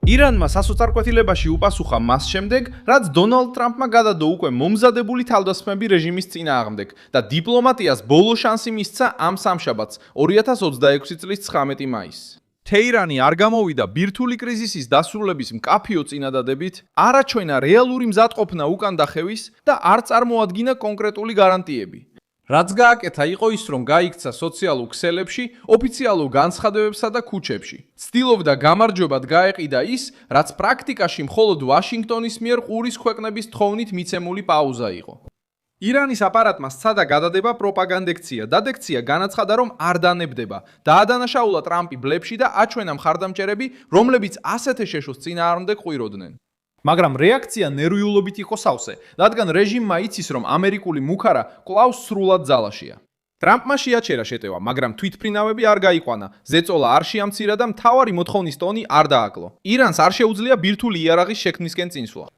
ირანმა სასოწარკვეთილებაში უპასუხა მას შემდეგ, რაც დონალდ ტრამპმა გადადო უკვე მომზადებული თავდასხმები რეჟიმის წინააღმდეგ და დიპლომატიას ბოლო შანსი მისცა ამ სამშაბათს 2026 წლის 19 მაისს. თეირანი არ გამოვიდა ბირთვული კრიზისის დასრულების მკაფიო წინადადებით, არაჩვენა რეალური მზადყოფნა უკან დახევის და არ წარმოადგინა კონკრეტული გარანტიები. რაც გააკეთა იყო ის, რომ გაიქცა სოციალურ ქსელებში, ოფიციალურ განცხადებებსა და ქუჩებში. ცდილობდა გამარჯვებად გაეყიდა ის, რაც პრაქტიკაში მხოლოდ ვაშინგტონის მიერ ყურის ქვეყნების თხოვნით მიცემული პაუზა იყო. ირანის აპარატმა სცადა გადადება პროპაგანდექცია, დადექცია განაცხადა, რომ არ დანებდება. დაადანაშაულა ტრამპი ბლებში და აჩვენა მხარდამჭერები, რომლებიც ასეთ შეშოს წინააღმდეგ ყვიროდნენ. მაგრამ რეაქცია ნერვიულობით იყო სავსე, რადგან რეჟიმმა იცის, რომ ამერიკული მუქარა კვლავ სრულად ძალაშია. ტრამპმა შეაჩერა შეტევა, მაგრამ თვითფრინავები არ გაიყვანა, ზეწოლა არ შეამცირა და მთავარი მოთხოვნის ტონი არ დააკლო. ირანს არ შეუძლია ბირთვული იარაღის შექმნისკენ წინსვლა.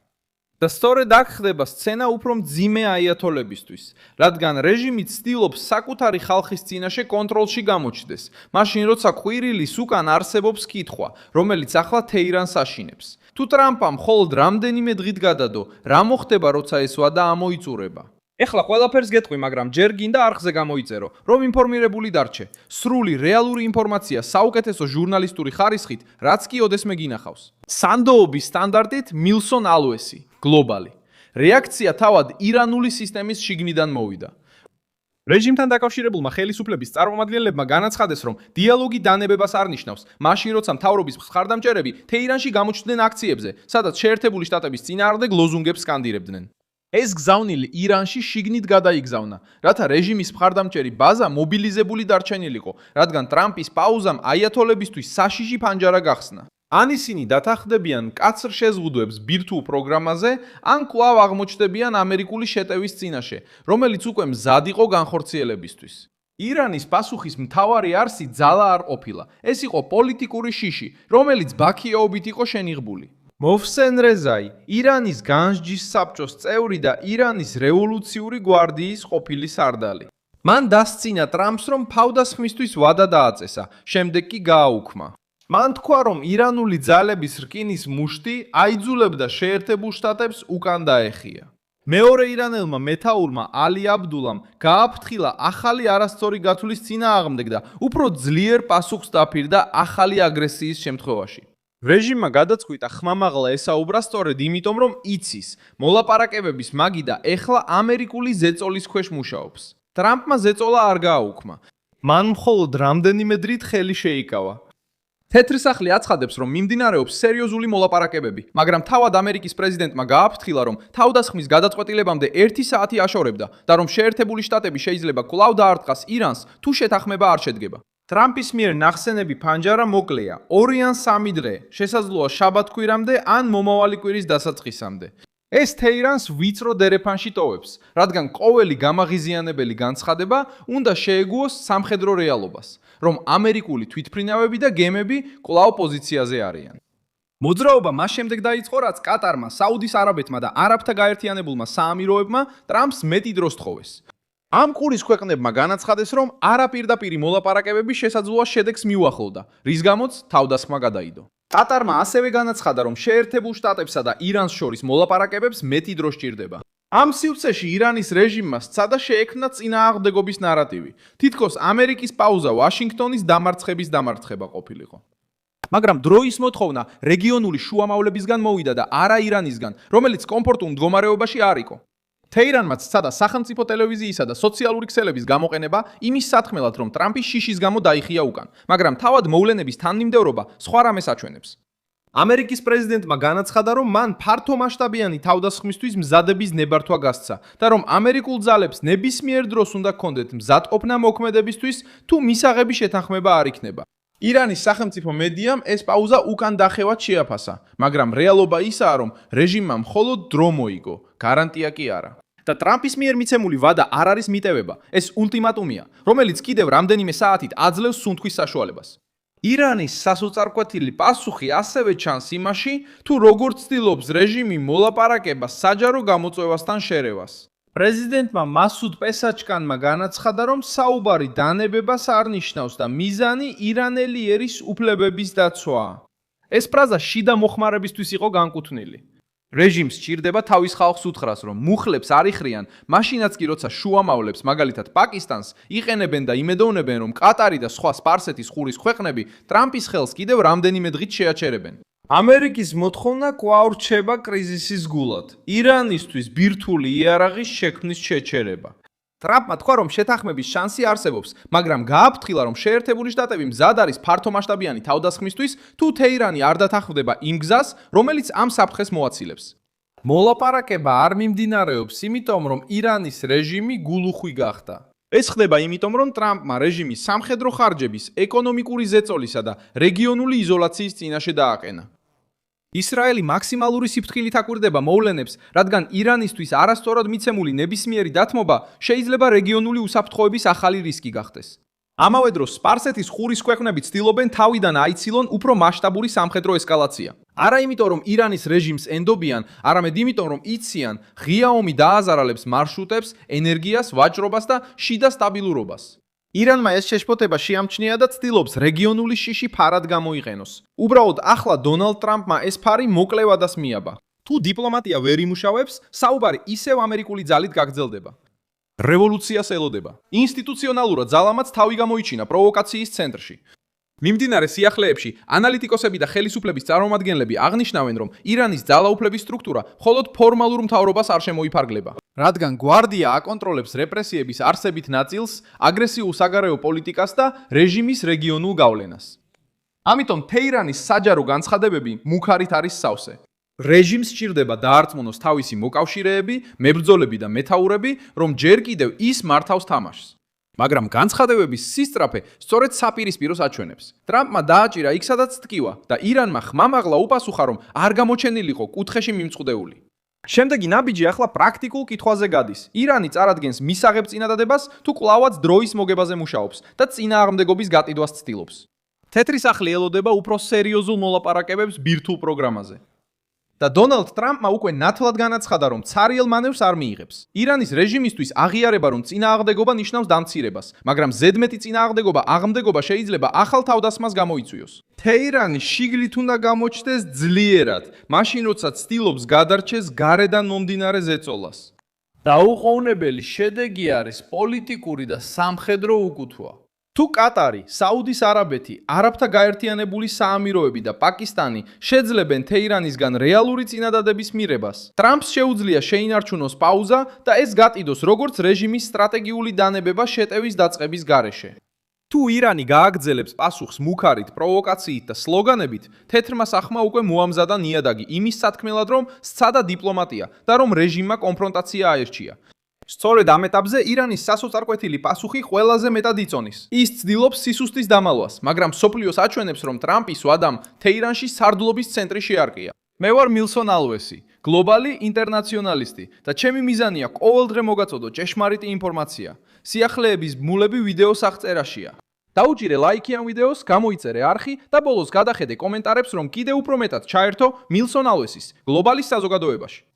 და სწორედ აქ ხდება სცენა უფრო მძიმე აიათოლებისთვის, რადგან რეჟიმი ცდილობს საკუთარი ხალხის წინაშე კონტროლში გამოჩნდეს, მაშინ როცა ყვირილის უკან არსებობს კითხვა, რომელიც ახლა თეირანს აშინებს. თუ ტრამპამ მხოლოდ რამდენიმე დღით გადადო, რა მოხდება, როცა ეს ვადა ამოიწურება? ეხლა ყველაფერს გეტყვი, მაგრამ ჯერ გინდა არხზე გამოიწერო, რომ ინფორმირებული დარჩე. სრული რეალური ინფორმაცია საუკეთესო ჟურნალისტური ხარისხით, რაც კი ოდესმე გინახავს. სანდოობის სტანდარტით მილსონ ალუესი, გლობალი. რეაქცია თავად ირანული სისტემის შიგნიდან მოვიდა. რეჟიმთან დაკავშირებულმა ხელისუფლების წარმომადგენლებმა განაცხადეს, რომ დიალოგი დანებებას არ ნიშნავს, მაშინ როცა მთავრობის მხარდამჭერები თეირანში გამოჩნდნენ აქციებზე, სადაც შეერთებული შტატების წინააღმდეგ ლოზუნგებს სკანდირებდნენ. ეს გზავნილი ირანში შიგნით გადაიგზავნა, რათა რეჟიმის მხარდამჭერი ბაზა მობილიზებული დარჩენილიყო, რადგან ტრამპის პაუზამ აიათოლებისთვის საშიში ფანჯარა გახსნა. ან ისინი დათანხმდებიან მკაცრ შეზღუდვებს ბირთვულ პროგრამაზე, ან კვლავ აღმოჩნდებიან ამერიკული შეტევის წინაშე, რომელიც უკვე მზად იყო განხორციელებისთვის. ირანის პასუხის მთავარი არსი ძალა არ ყოფილა. ეს იყო პოლიტიკური შიში, რომელიც ბაქიაობით იყო შენიღბული. მოვსენ რეზაი, ირანის განსჯის საბჭოს წევრი და ირანის რევოლუციური გვარდიის ყოფილი სარდალი. მან დასცინა ტრამპს, რომ თავდასხმისთვის ვადა დააწესა, შემდეგ კი გააუქმა. მან თქვა, რომ ირანული ძალების რკინის მუშტი აიძულებდა შეერთებულ შტატებს უკან დაეხია. მეორე ირანელმა მეთაურმა ალი აბდულამ გააფრთხილა ახალი არასწორი გათვლის წინააღმდეგ და უფრო ძლიერ პასუხს დაფირდა ახალი აგრესიის შემთხვევაში. რეჟიმმა გადაწყვიტა ხმამაღლა ესაუბრა სწორედ იმიტომ, რომ იცის, მოლაპარაკებების მაგიდა ეხლა ამერიკული ზეწოლის ქვეშ მუშაობს. ტრამპმა ზეწოლა არ გააუქმა. მან მხოლოდ რამდენიმე დრით ხელი შეიკავა. თეთრი სახლი აცხადებს, რომ მიმდინარეობს სერიოზული მოლაპარაკებები, მაგრამ თავად ამერიკის პრეზიდენტმა გააფრთხილა, რომ თავდასხმის გადაწყვეტილებამდე 1 საათი აშორებდა და რომ შეერთებული შტატები შეიძლება კვლავ დაარტყას ირანს, თუ შეთანხმება არ შედგება. ტრამპის მიერ ნახსენები ფანჯარა მოკლეა 2 ან 3 დღე, შესაძლოა შაბათ-კვირამდე ან მომავალი კვირის დასაწყისამდე. ეს თეირანს ვიწრო დერეფანში ტოვებს, რადგან ყოველი გამაღიზიანებელი განცხადება უნდა შეეგუოს სამხედრო რეალობას, რომ ამერიკული თვითფრინავები და გემები კვლავ პოზიციაზე არიან. მოძრაობა მას შემდეგ დაიწყო, რაც კატარმა, საუდის არაბეთმა და არაბთა გაერთიანებულმა საამიროებმა ტრამპს მეტი დროს თხოვეს. ამ ყურის ქვეყნებმა განაცხადეს, რომ არაპირდაპირი მოლაპარაკებები შესაძლოა შედეგს მიუახლოვდა, რის გამოც თავდასხმა გადაიდო. კატარმა ასევე განაცხადა, რომ შეერთებულ შტატებსა და ირანს შორის მოლაპარაკებებს მეტი დრო სჭირდება. ამ სივრცეში ირანის რეჟიმმა სცადა შეექმნა წინააღმდეგობის ნარატივი. თითქოს ამერიკის პაუზა ვაშინგტონის დამარცხების დამარცხება ყოფილიყო. მაგრამ დროის მოთხოვნა რეგიონული შუამავლებისგან მოვიდა და არა ირანისგან, რომელიც კომფორტულ მდგომარეობაში არ იყო. თეირანმაც სცადა სახელმწიფო ტელევიზიისა და სოციალური ქსელების გამოყენება იმის სათხმელად, რომ ტრამპის შიშის გამო დაიხია უკან, მაგრამ თავად მოვლენების თანმიმდევრობა სხვა რამეს აჩვენებს. ამერიკის პრეზიდენტმა განაცხადა, რომ მან ფართომასშტაბიანი თავდასხმისთვის მზადების ნებართვა გასცა და რომ ამერიკულ ძალებს ნებისმიერ დროს უნდა ჰქონდეთ მზადყოფნა მოქმედებისთვის, თუ მისაღები შეთანხმება არ იქნება. ირანის სახელმწიფო მედიამ ეს პაუზა უკან დახევად შეაფასა, მაგრამ რეალობა ისაა, რომ რეჟიმმა მხოლოდ დრო მოიგო, გარანტია კი არა. და ტრამპის მიერ მიცემული ვადა არ არის მიტევება, ეს ულტიმატუმია, რომელიც კიდევ რამდენიმე საათით აძლევს სუნთქვის საშუალებას. ირანის სასოწარკვეთილი პასუხი ასევე ჩანს იმაში, თუ როგორ ცდილობს რეჟიმი მოლაპარაკებას საჯარო გამოწვევასთან შერევას. პრეზიდენტმა მასუდ პესაჩკანმა განაცხადა, რომ საუბარი დანებებას არ ნიშნავს და მიზანი ირანელი ერის უფლებების დაცვაა. ეს ფრაზა შიდა მოხმარებისთვის იყო განკუთვნილი. რეჟიმს სჭირდება თავის ხალხს უთხრას, რომ მუხლებს არ იხრიან, მაშინაც კი როცა შუამავლებს, მაგალითად პაკისტანს, იყენებენ და იმედოვნებენ, რომ ყატარი და სხვა სპარსეთის ყურის ქვეყნები ტრამპის ხელს კიდევ რამდენიმე დღით შეაჩერებენ. ამერიკის მოთხოვნა კვლავ რჩება კრიზისის გულად. ირანისთვის ბირთვული იარაღის შექმნის შეჩერება. ტრამპმა თქვა, რომ შეთანხმების შანსი არსებობს, მაგრამ გააფრთხილა, რომ შეერთებული შტატები მზად არის ფართომასშტაბიანი თავდასხმისთვის, თუ თეირანი არ დათანხმდება იმ გზას, რომელიც ამ საფრთხეს მოაცილებს. მოლაპარაკება არ მიმდინარეობს, იმიტომ რომ ირანის რეჟიმი გულუხვი გახდა. ეს ხდება იმიტომ, რომ ტრამპმა რეჟიმის სამხედრო ხარჯების, ეკონომიკური ზეწოლისა და რეგიონული იზოლაციის წინაშე დააყენა. ისრაელი მაქსიმალური სიფრთხილით აკვირდება მოვლენებს, რადგან ირანისთვის არასწორად მიცემული ნებისმიერი დათმობა შეიძლება რეგიონული უსაფრთხოების ახალი რისკი გახდეს. ამავე დროს სპარსეთის ყურის ქვეყნები ცდილობენ თავიდან აიცილონ უფრო მასშტაბური სამხედრო ესკალაცია. არა იმიტომ, რომ ირანის რეჟიმს ენდობიან, არამედ იმიტომ, რომ იციან, ღია ომი დააზარალებს მარშრუტებს, ენერგიას, ვაჭრობას და შიდა სტაბილურობას. ირანმა ეს შეშფოთება შეამჩნია და ცდილობს რეგიონული შიში ფარად გამოიყენოს. უბრალოდ ახლა დონალდ ტრამპმა ეს ფარი მოკლევადას მიაბა. თუ დიპლომატია ვერ იმუშავებს, საუბარი ისევ ამერიკული ძალით გაგრძელდება. რევოლუციას ელოდება. ინსტიტუციონალურად ძალამაც თავი გამოიჩინა პროვოკაციის ცენტრში. მიმდინარე სიახლეებში ანალიტიკოსები და ხელისუფლების წარმომადგენლები აღნიშნავენ, რომ ირანის ძალაუფლების სტრუქტურა მხოლოდ ფორმალურ მთავრობას არ შემოიფარგლება. რადგან გვარდია აკონტროლებს რეპრესიების არსებით ნაწილს, აგრესიულ საგარეო პოლიტიკას და რეჟიმის რეგიონულ გავლენას. ამიტომ თეირანის საჯარო განცხადებები მუქარით არის სავსე. რეჟიმს სჭირდება დაარწმუნოს თავისი მოკავშირეები, მებრძოლები და მეთაურები, რომ ჯერ კიდევ ის მართავს თამაშს. მაგრამ განცხადებების სისწრაფე სწორედ საპირისპიროს აჩვენებს. ტრამპმა დააჭირა იქ, სადაც ტკივა და ირანმა ხმამაღლა უპასუხა, რომ არ გამოჩენილიყო კუთხეში მიმწყდეული. შემდეგი ნაბიჯი ახლა პრაქტიკულ კითხვაზე გადის. ირანი წარადგენს მისაღებ წინადადებას თუ კვლავაც დროის მოგებაზე მუშაობს და წინააღმდეგობის გატიდვას ცდილობს. თეთრი სახლი ელოდება უფრო სერიოზულ მოლაპარაკებებს ბირთვულ პროგრამაზე. და დონალდ ტრამპმა უკვე ნათლად განაცხადა, რომ ცარიელ მანევრს არ მიიღებს. ირანის რეჟიმისთვის აღიარება, რომ წინააღმდეგობა ნიშნავს დამცირებას, მაგრამ ზედმეტი წინააღმდეგობა შეიძლება ახალ თავდასხმას გამოიწვიოს. თეირანი შიგნით უნდა გამოჩნდეს ძლიერად, მაშინ როცა ცდილობს გადარჩეს გარედან მომდინარე ზეწოლას. დაუყოვნებელი შედეგი არის პოლიტიკური და სამხედრო უკუთვლა. თუ კატარი, საუდის არაბეთი, არაბთა გაერთიანებული საამიროები და პაკისტანი შეძლებენ თეირანისგან რეალური წინადადების მიღებას, ტრამპს შეუძლია შეინარჩუნოს პაუზა და ეს გატიდოს როგორც რეჟიმის სტრატეგიული დანებება შეტევის დაწყების გარეშე. თუ ირანი გააგრძელებს პასუხს მუქარით, პროვოკაციით და სლოგანებით, თეთრმა სახმა უკვე მოამზადა ნიადაგი იმის სათქმელად, რომ სცადა დიპლომატია და რომ რეჟიმმა კონფრონტაცია აერჩია. სწორედ ამ ეტაპზე ირანის სასოწარკვეთილი პასუხი ყველაზე მეტად იწონის. ის ცდილობს სისუსტის დამალვას, მაგრამ მსოფლიოს აჩვენებს, რომ ტრამპის ვადამ თეირანში სარდლობის ცენტრი შეარყია. მე ვარ მილსონ ალვესი, გლობალი ინტერნაციონალისტი და ჩემი მიზანია ყოველდღე მოგაწოდო ჭეშმარიტი ინფორმაცია. სიახლეების ბმულები ვიდეოს აღწერაშია. დაუჭირე ლაიქი ამ ვიდეოს, გამოიწერე არხი და ბოლოს გადახედე კომენტარებს, რომ კიდევ უფრო მეტად ჩაერთო მილსონ ალვესის გლობალის საზოგადოებაში.